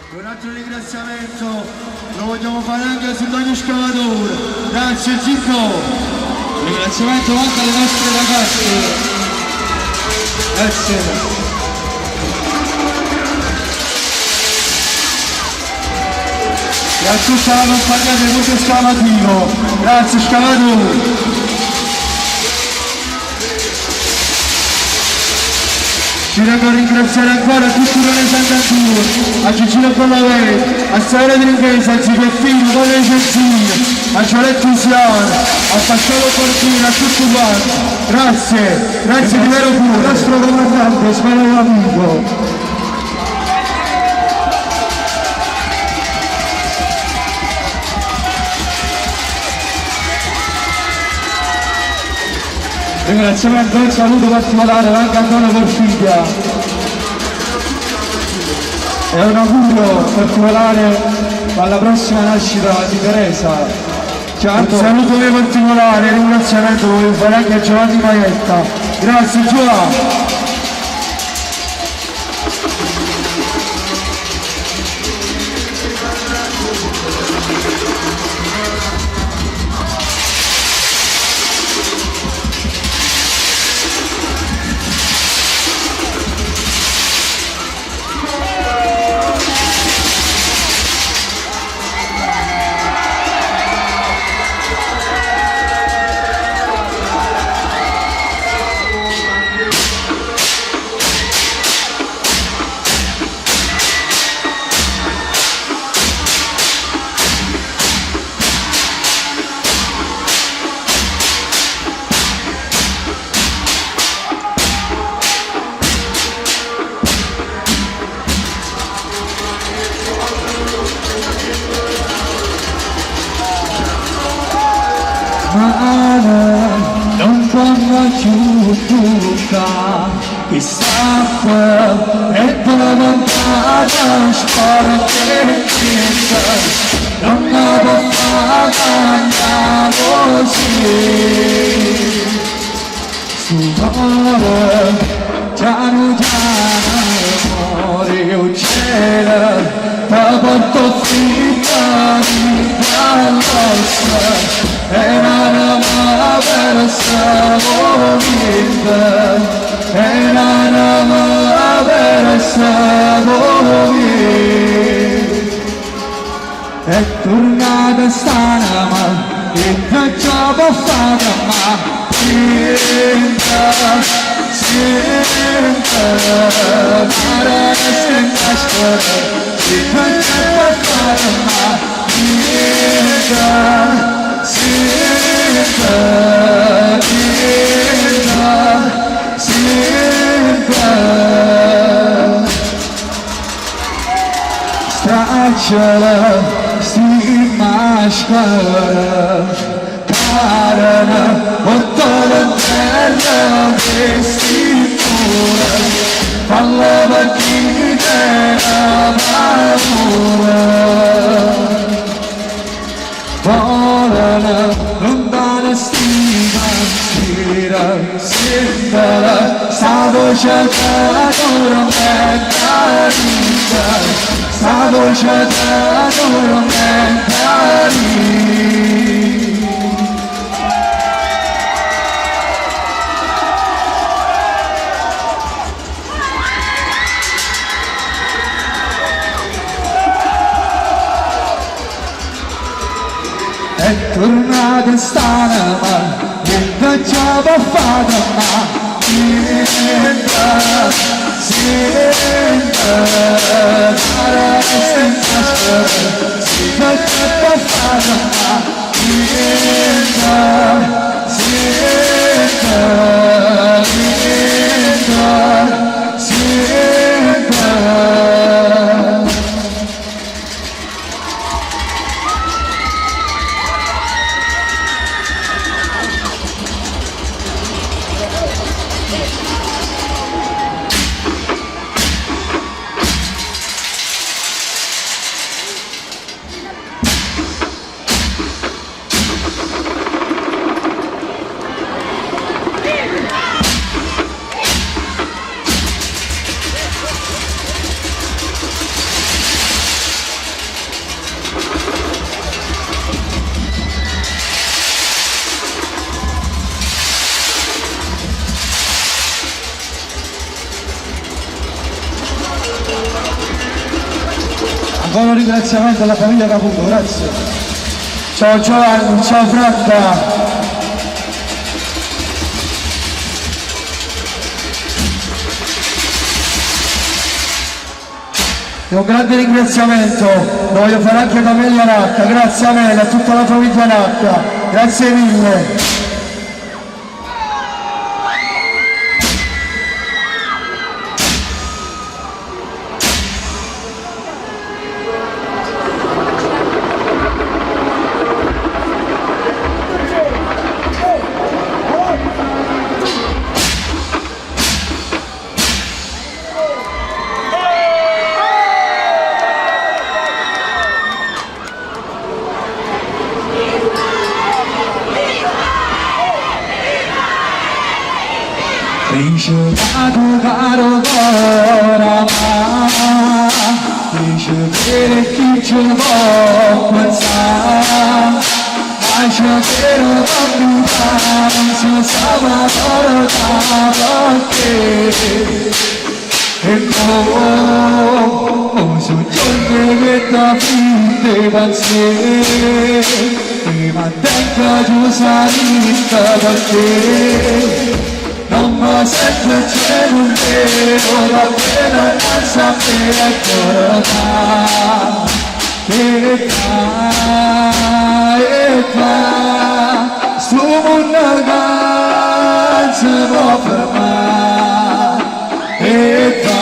Un altro ringraziamento lo vogliamo fare anche a Silvano Scavatore. Grazie Cicco. Un ringraziamento anche alle nostre ragazze. Grazie. E a tutta la compagnia del voce scavativo. Grazie Scavatore. Ci tengo a ringraziare ancora tutti i rappresentanti, a Cecilia Collaveri, a Sara Dringhese, a Giuseppino, a Paolo Cenzini, a Gioletta Usiano, a Pasquale Portino, a tutti quanti. Grazie, grazie di vero cuore. Il nostro comandante, spero amico. Ringraziamento e un saluto particolare anche a Antonio Porfiglia e un augurio particolare alla prossima nascita di Teresa. Certo. Un saluto particolare, ringraziamento lo voglio fare anche a Giovanni Maietta. Grazie Giovanni. Non può giudica che sa e volontaria spara che pensa non la può fare così su cuore piano piano muore uccide da porto fitta di pallossa e non per savorita e non per savorita è tornata stanama e già può fare ma senta mare senta storia e già può fare ma stracciala, si mascara, carana, ottola terra, vestimura, falla partita, paura. Volana, lontana stima, spira, sentala, sta voce da tormenta vita, sta voce da tormenta vita. È tornata stanama, e già può fare ma senta, mare senza storia, si già può fare ma Ancora un ringraziamento alla famiglia Caputo, grazie. Ciao Giovanni, ciao Franca. E un grande ringraziamento lo voglio fare anche ad Amelia Racca, grazie a Amelia, a tutta la famiglia Racca, grazie mille. Ricevato caro cuore, ricevere chi ci può pensare, ma c'è che non si sa perché, e poi sono giorni che da finte pensieri, mi mantengo chiusa vista perché. Non mi sento c'è un vero, la pena non sapere ancora e fa, su una canza può fermare, e fa,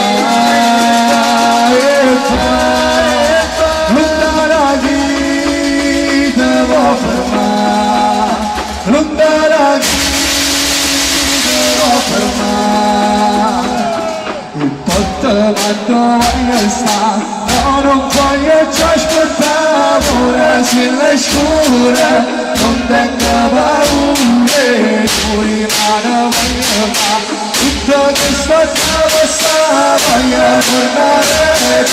lontana vita può fermare, lontana vita. Il porto quando voglio stare, non voglio già aspettare, ora si le scure, non tengo paure, tu rimane voglio fare, tutto che sto a passare, voglio tornare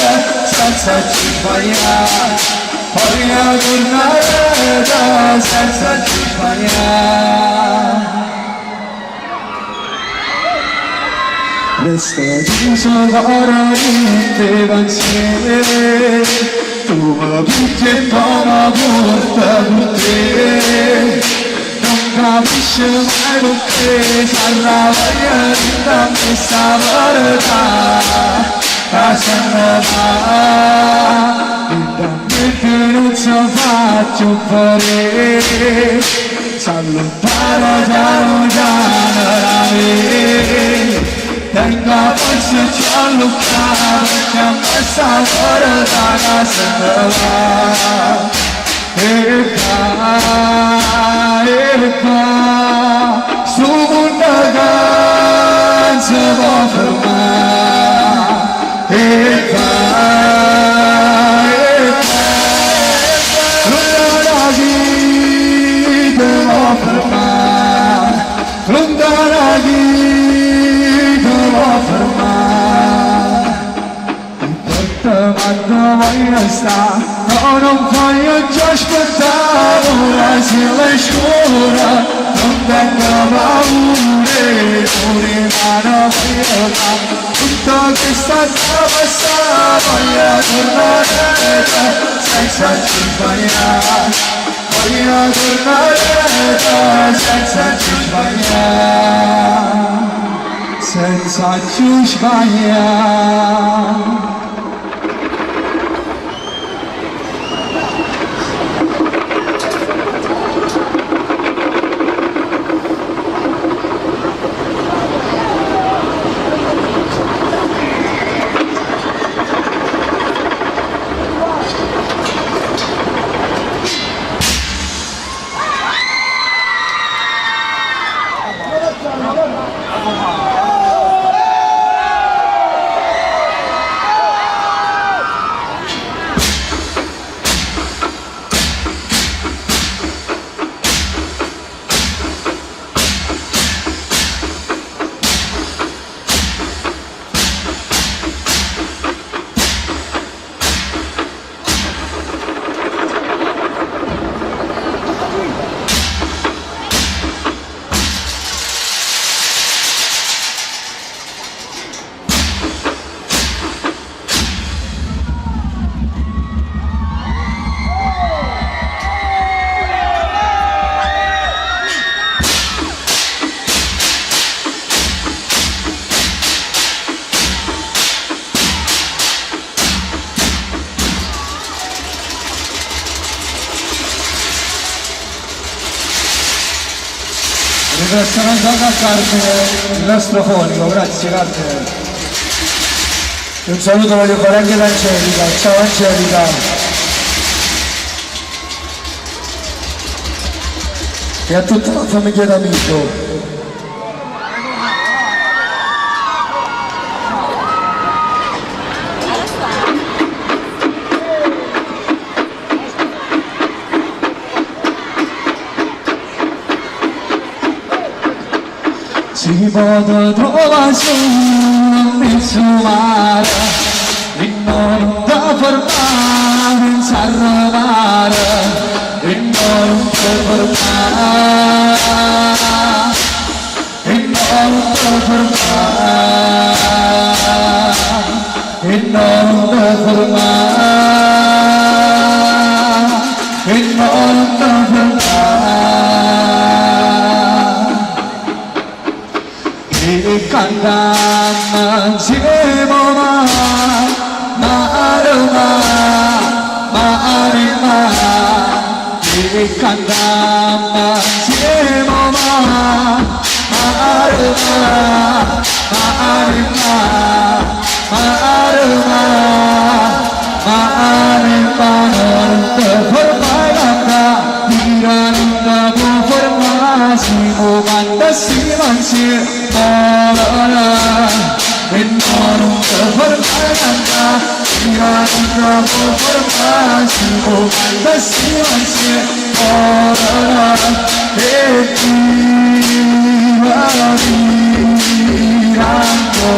senza ci sbagliare, voglio tornare senza ci sbagliare. Resta chiuso ora niente pensieri, tu mi picchi e poi mi porta con te, non capisci mai perché sarà voglia di dammi sta verità, la sembra e dammi che non so faccio fare, s'allontana piano piano da me. Tengo forse ci alluccato che a me sta fuori da casa va e qua su una canza può fermare e lontana vita può fermare, lontana vita quando voglio stare, no, non voglio già aspettare, ora si le scura, non tengo paure, tu rimane voglio fare, tutto che sta a passare, voglio tornare senza ci sbagliare, voglio tornare senza ci sbagliare, senza ci sbagliare. ringraziamento anche a Carmine, il nostro fonico, grazie Carmine. Un saluto voglio fare anche ad Angelica, ciao Angelica. E a tutta la famiglia d'Amico. Si può trovare su mezzo mare, e non da fermare, in s'arrivare, e non da fermare, e non da fermare, e non da fermare, e non da fermare. E cantiamo insieme mare, e cantiamo insieme non te fermai canta, non te può fermare, si può cantare, si mangia. E non te fermare canta, non te può fermare, si può cantare, si mangia. E viva Miranco,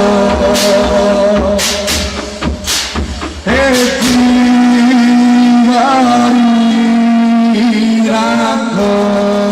e viva Miranco.